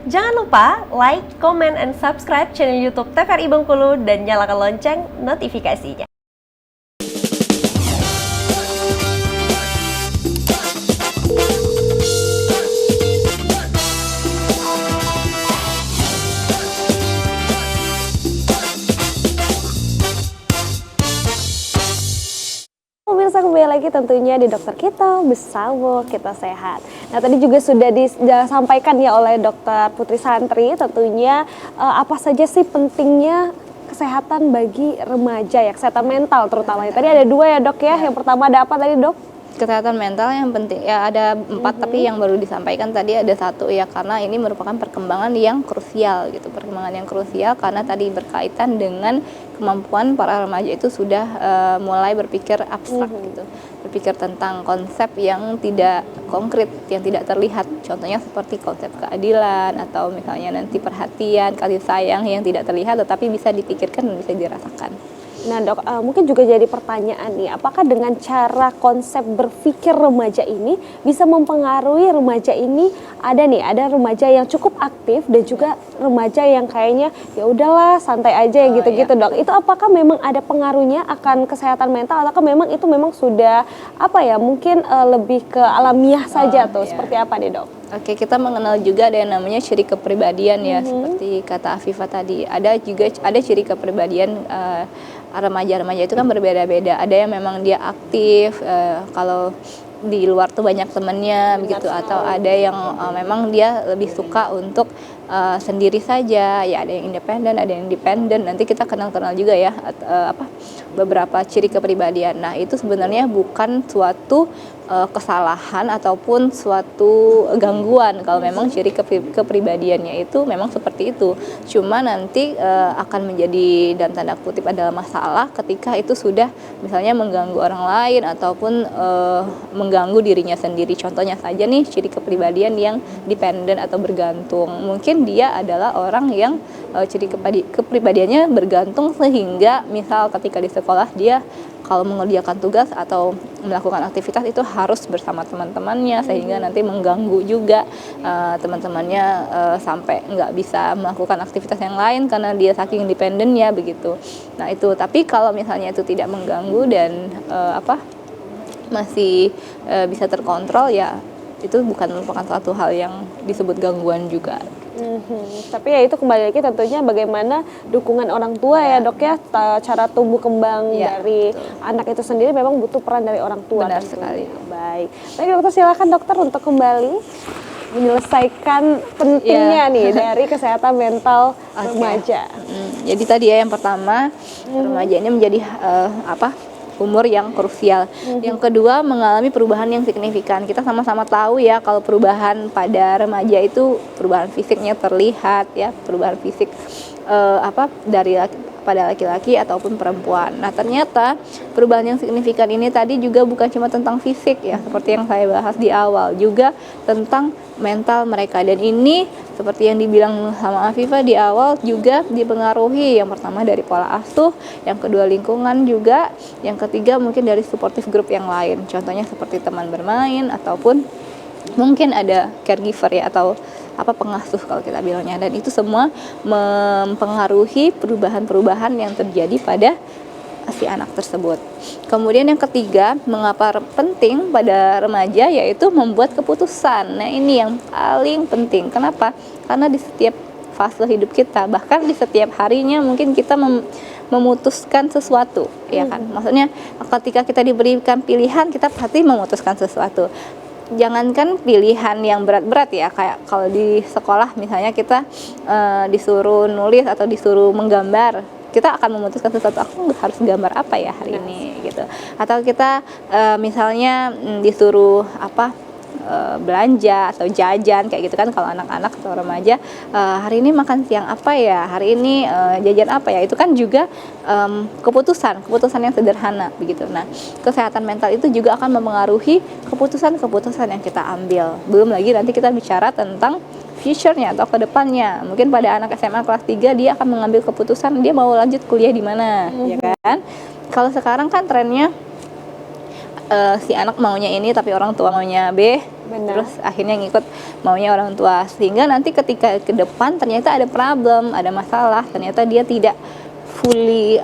Jangan lupa like, comment, and subscribe channel YouTube TVRI Bengkulu dan nyalakan lonceng notifikasinya. Pemirsa, kembali lagi tentunya di Dokter Kita Bersama Kita Sehat. Nah, tadi juga sudah disampaikan ya oleh Dokter Putri Santri tentunya apa saja sih pentingnya kesehatan bagi remaja ya, kesehatan mental terutama. Tadi ada dua ya dok ya, yang pertama ada apa tadi dok? Kesehatan mental yang penting ya ada 4 tapi yang baru disampaikan tadi ada 1 ya, karena ini merupakan perkembangan yang krusial gitu, perkembangan yang krusial karena tadi berkaitan dengan kemampuan para remaja itu sudah mulai berpikir abstrak gitu, berpikir tentang konsep yang tidak konkret, yang tidak terlihat, contohnya seperti konsep keadilan atau misalnya nanti perhatian, kasih sayang yang tidak terlihat tetapi bisa dipikirkan dan bisa dirasakan. Nah dok, mungkin juga jadi pertanyaan nih, apakah dengan cara konsep berpikir remaja ini bisa mempengaruhi remaja ini ada remaja yang cukup aktif dan juga remaja yang kayaknya ya udahlah santai aja ya gitu-gitu iya. dok. Itu apakah memang ada pengaruhnya akan kesehatan mental atau memang itu memang sudah mungkin lebih ke alamiah saja tuh, seperti apa nih dok? Oke, kita mengenal juga ada yang namanya ciri kepribadian ya, seperti kata Afifah tadi. Ada ciri kepribadian remaja-remaja itu kan berbeda-beda. Ada yang memang dia aktif, kalau di luar tuh banyak temennya begitu, atau ada yang memang dia lebih suka untuk sendiri saja. Ya ada yang independen, ada yang dependen. Nanti kita kenal-kenal juga ya beberapa ciri kepribadian. Nah, itu sebenarnya bukan suatu kesalahan ataupun suatu gangguan kalau memang ciri kepribadiannya itu memang seperti itu. Cuma nanti akan menjadi dalam tanda kutip adalah masalah ketika itu sudah misalnya mengganggu orang lain ataupun mengganggu dirinya sendiri. Contohnya saja nih ciri kepribadian yang dependen atau bergantung. Mungkin dia adalah orang yang ciri kepribadiannya bergantung sehingga misal ketika di sekolah dia kalau mengerjakan tugas atau melakukan aktivitas itu harus bersama teman-temannya sehingga nanti mengganggu juga teman-temannya sampai nggak bisa melakukan aktivitas yang lain karena dia saking independennya begitu. Nah itu, tapi kalau misalnya itu tidak mengganggu dan masih bisa terkontrol ya itu bukan merupakan suatu hal yang disebut gangguan juga. Tapi ya itu kembali lagi tentunya bagaimana dukungan orang tua ya dok ya, cara tumbuh kembang dari anak itu sendiri memang butuh peran dari orang tua. Benar tentunya. Sekali. Baik dokter, silakan dokter untuk kembali menyelesaikan pentingnya nih dari kesehatan mental remaja. Jadi tadi ya yang pertama remaja ini menjadi umur yang krusial. Yang kedua mengalami perubahan yang signifikan. Kita sama-sama tahu ya kalau perubahan pada remaja itu perubahan fisiknya terlihat ya, perubahan fisik pada laki-laki ataupun perempuan. Nah ternyata perubahan yang signifikan ini tadi juga bukan cuma tentang fisik ya, seperti yang saya bahas di awal, juga tentang mental mereka. Dan ini seperti yang dibilang sama Afifah di awal juga dipengaruhi yang pertama dari pola asuh, yang kedua lingkungan juga, yang ketiga mungkin dari supportive group yang lain. Contohnya seperti teman bermain ataupun mungkin ada caregiver ya atau pengasuh kalau kita bilangnya, dan itu semua mempengaruhi perubahan-perubahan yang terjadi pada si anak tersebut. Kemudian yang ketiga, mengapa penting pada remaja yaitu membuat keputusan. Nah, ini yang paling penting. Kenapa? Karena di setiap fase hidup kita, bahkan di setiap harinya mungkin kita memutuskan sesuatu, ya kan? Maksudnya ketika kita diberikan pilihan, kita pasti memutuskan sesuatu. Jangankan pilihan yang berat-berat ya, kayak kalau di sekolah misalnya kita disuruh nulis atau disuruh menggambar, kita akan memutuskan sesuatu, aku harus gambar apa ya hari ini gitu. Atau kita misalnya disuruh belanja atau jajan kayak gitu kan, kalau anak-anak atau remaja hari ini makan siang apa ya, hari ini jajan apa ya, itu kan juga keputusan yang sederhana begitu. Nah, kesehatan mental itu juga akan mempengaruhi keputusan-keputusan yang kita ambil. Belum lagi nanti kita bicara tentang future-nya atau kedepannya. Mungkin pada anak SMA kelas 3 dia akan mengambil keputusan dia mau lanjut kuliah di mana, ya kan? Kalau sekarang kan trennya si anak maunya ini tapi orang tua maunya B, Benar. terus akhirnya ngikut maunya orang tua, sehingga nanti ketika ke depan ternyata ada problem, ada masalah, ternyata dia tidak fully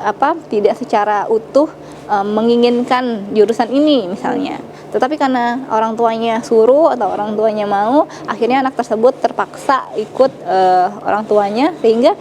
tidak secara utuh menginginkan jurusan ini misalnya, tetapi karena orang tuanya suruh atau orang tuanya mau, akhirnya anak tersebut terpaksa ikut orang tuanya, sehingga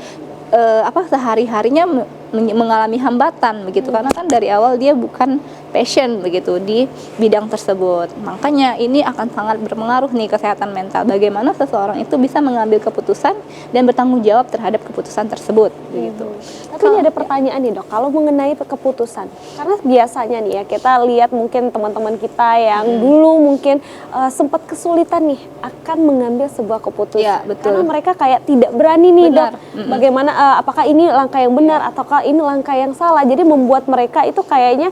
sehari-harinya mengalami hambatan begitu, karena kan dari awal dia bukan passion begitu di bidang tersebut. Makanya ini akan sangat berpengaruh nih kesehatan mental, bagaimana seseorang itu bisa mengambil keputusan dan bertanggung jawab terhadap keputusan tersebut begitu. Tapi ini ada pertanyaan nih dok, kalau mengenai keputusan, karena biasanya nih ya kita lihat mungkin teman-teman kita yang dulu mungkin sempat kesulitan nih akan mengambil sebuah keputusan, Ya, betul. karena mereka kayak tidak berani nih Benar. dok, bagaimana apakah ini langkah yang benar ataukah ini langkah yang salah, jadi membuat mereka itu kayaknya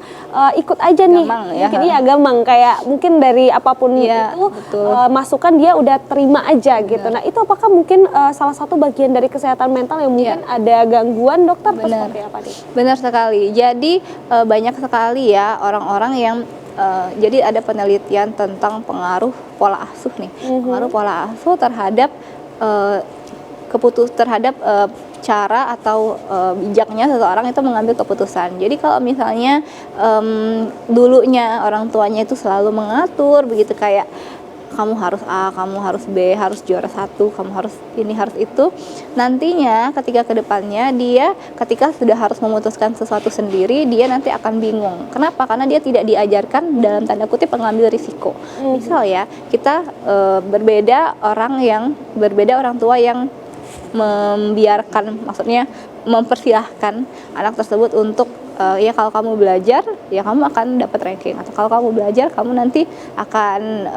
ikut aja nih, Gamang, ya. mungkin iya gamang, kayak mungkin dari apapun Ya, itu betul. masukan dia udah terima aja gitu. Nah itu apakah mungkin salah satu bagian dari kesehatan mental yang mungkin ada gangguan dokter atau Benar. seperti apa nih? Benar sekali. Jadi banyak sekali ya orang-orang yang jadi ada penelitian tentang pengaruh pola asuh nih, pengaruh pola asuh terhadap terhadap cara atau bijaknya seseorang itu mengambil keputusan. Jadi kalau misalnya dulunya orang tuanya itu selalu mengatur begitu, kayak kamu harus A, kamu harus B, harus juara satu, kamu harus ini, harus itu. Nantinya ketika kedepannya dia ketika sudah harus memutuskan sesuatu sendiri, dia nanti akan bingung. Kenapa? Karena dia tidak diajarkan dalam tanda kutip mengambil risiko. Misal ya, kita berbeda orang tua yang membiarkan, maksudnya mempersilahkan anak tersebut untuk ya kalau kamu belajar ya kamu akan dapat ranking, atau kalau kamu belajar kamu nanti akan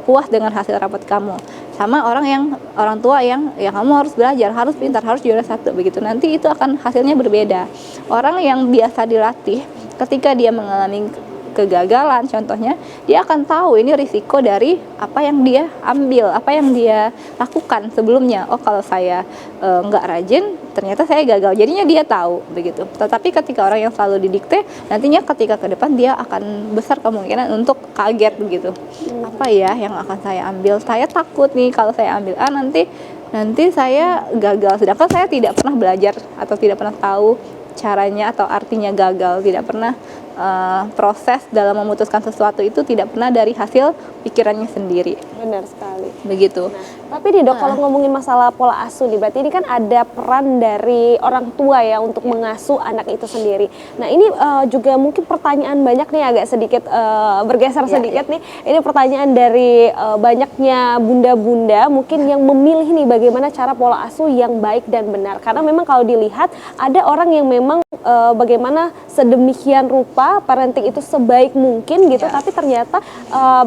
puas dengan hasil rapot kamu, sama orang tua yang ya kamu harus belajar, harus pintar, harus juara satu begitu, nanti itu akan hasilnya berbeda. Orang yang biasa dilatih ketika dia mengalami kegagalan contohnya, dia akan tahu ini risiko dari apa yang dia ambil, apa yang dia lakukan sebelumnya. Oh kalau saya nggak rajin ternyata saya gagal, jadinya dia tahu begitu. Tetapi ketika orang yang selalu didikte, nantinya ketika ke depan dia akan besar kemungkinan untuk kaget begitu. Apa ya yang akan saya ambil, saya takut nih kalau saya ambil A nanti saya gagal, sedangkan saya tidak pernah belajar atau tidak pernah tahu caranya atau artinya gagal, tidak pernah proses dalam memutuskan sesuatu itu tidak pernah dari hasil pikirannya sendiri. Benar sekali. Begitu. Nah, tapi nih dok, kalau ngomongin masalah pola asuh nih, berarti ini kan ada peran dari orang tua ya untuk mengasuh anak itu sendiri. Nah ini juga mungkin pertanyaan banyak nih, agak sedikit bergeser sedikit nih. Ini pertanyaan dari banyaknya bunda-bunda mungkin yang memilih nih bagaimana cara pola asuh yang baik dan benar. Karena memang kalau dilihat ada orang yang memang bagaimana sedemikian rupa parenting itu sebaik mungkin gitu, tapi ternyata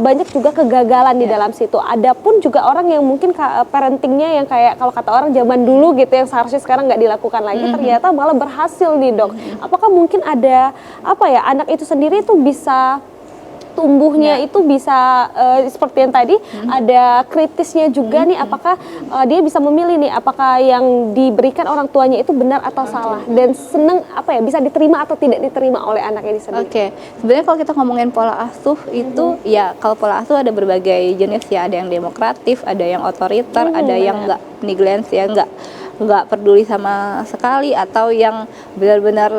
banyak juga kegagalan di dalam situ. Adapun juga orang yang mungkin parentingnya yang kayak kalau kata orang zaman dulu gitu, yang seharusnya sekarang nggak dilakukan lagi, ternyata malah berhasil nih dok. Apakah mungkin ada anak itu sendiri itu bisa tumbuhnya itu bisa seperti yang tadi ada kritisnya juga nih, apakah dia bisa memilih nih apakah yang diberikan orang tuanya itu benar atau salah, dan seneng bisa diterima atau tidak diterima oleh anak ini sendiri. Oke, sebenarnya kalau kita ngomongin pola asuh itu ya, kalau pola asuh ada berbagai jenis ya, ada yang demokratif, ada yang otoriter, ada yang nggak neglect ya, nggak peduli sama sekali, atau yang benar-benar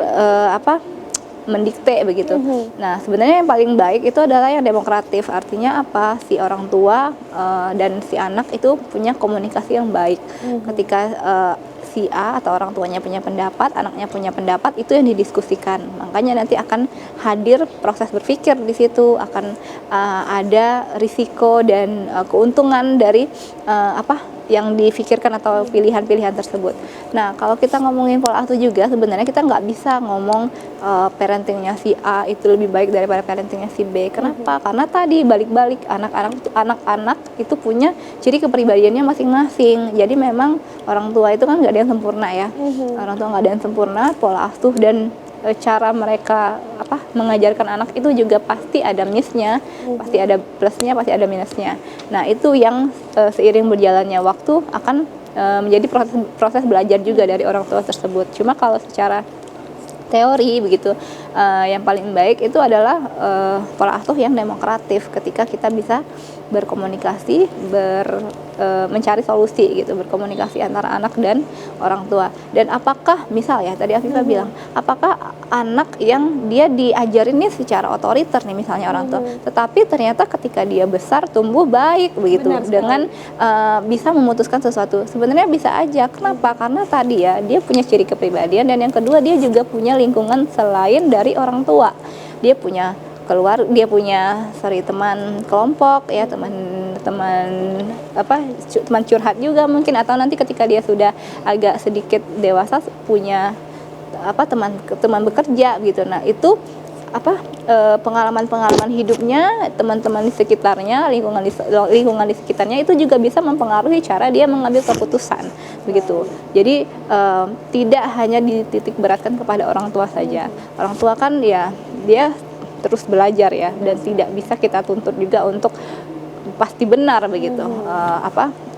mendikte begitu. Nah sebenarnya yang paling baik itu adalah yang demokratif, artinya apa, si orang tua dan si anak itu punya komunikasi yang baik. Ketika si A atau orang tuanya punya pendapat, anaknya punya pendapat, itu yang didiskusikan. Makanya nanti akan hadir proses berpikir di situ, akan ada risiko dan keuntungan dari yang difikirkan atau pilihan-pilihan tersebut. Nah, kalau kita ngomongin pola asuh juga, sebenarnya kita nggak bisa ngomong parentingnya si A itu lebih baik daripada parentingnya si B. Kenapa? Karena tadi balik-balik anak-anak itu punya ciri kepribadiannya masing-masing. Jadi memang orang tua itu kan nggak ada yang sempurna ya. Orang tua nggak ada yang sempurna, pola asuh dan cara mereka mengajarkan anak itu juga pasti ada minusnya, pasti ada plusnya, pasti ada minusnya. Nah itu yang seiring berjalannya waktu akan menjadi proses belajar juga dari orang tua tersebut. Cuma kalau secara teori begitu, yang paling baik itu adalah pola asuh yang demokratif, ketika kita bisa berkomunikasi, mencari solusi gitu, berkomunikasi antara anak dan orang tua. Dan apakah misal ya tadi Afifah bilang, apakah anak yang dia diajarin nih secara otoriter nih misalnya orang tua, tetapi ternyata ketika dia besar tumbuh baik begitu, Benar sekali. dengan bisa memutuskan sesuatu. Sebenarnya bisa aja. Kenapa? Karena tadi ya dia punya ciri kepribadian, dan yang kedua dia juga punya lingkungan selain dari orang tua. Dia punya teman kelompok ya, teman curhat juga mungkin, atau nanti ketika dia sudah agak sedikit dewasa punya teman bekerja gitu. Nah itu pengalaman hidupnya, teman-teman di sekitarnya, lingkungan di sekitarnya itu juga bisa mempengaruhi cara dia mengambil keputusan begitu. Jadi tidak hanya dititik beratkan kepada orang tua saja. Orang tua kan ya dia terus belajar ya, dan tidak bisa kita tuntut juga untuk pasti benar begitu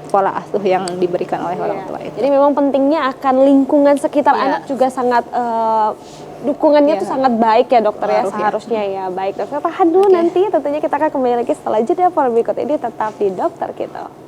pola asuh yang diberikan oleh orang tua itu. Jadi memang pentingnya akan lingkungan sekitar anak juga sangat dukungannya tuh sangat baik ya dokter ya, seharusnya ya. Baik dokter, tahan dulu nanti tentunya kita akan kembali lagi setelah jeda. Berikut ini tetap di Dokter Kita.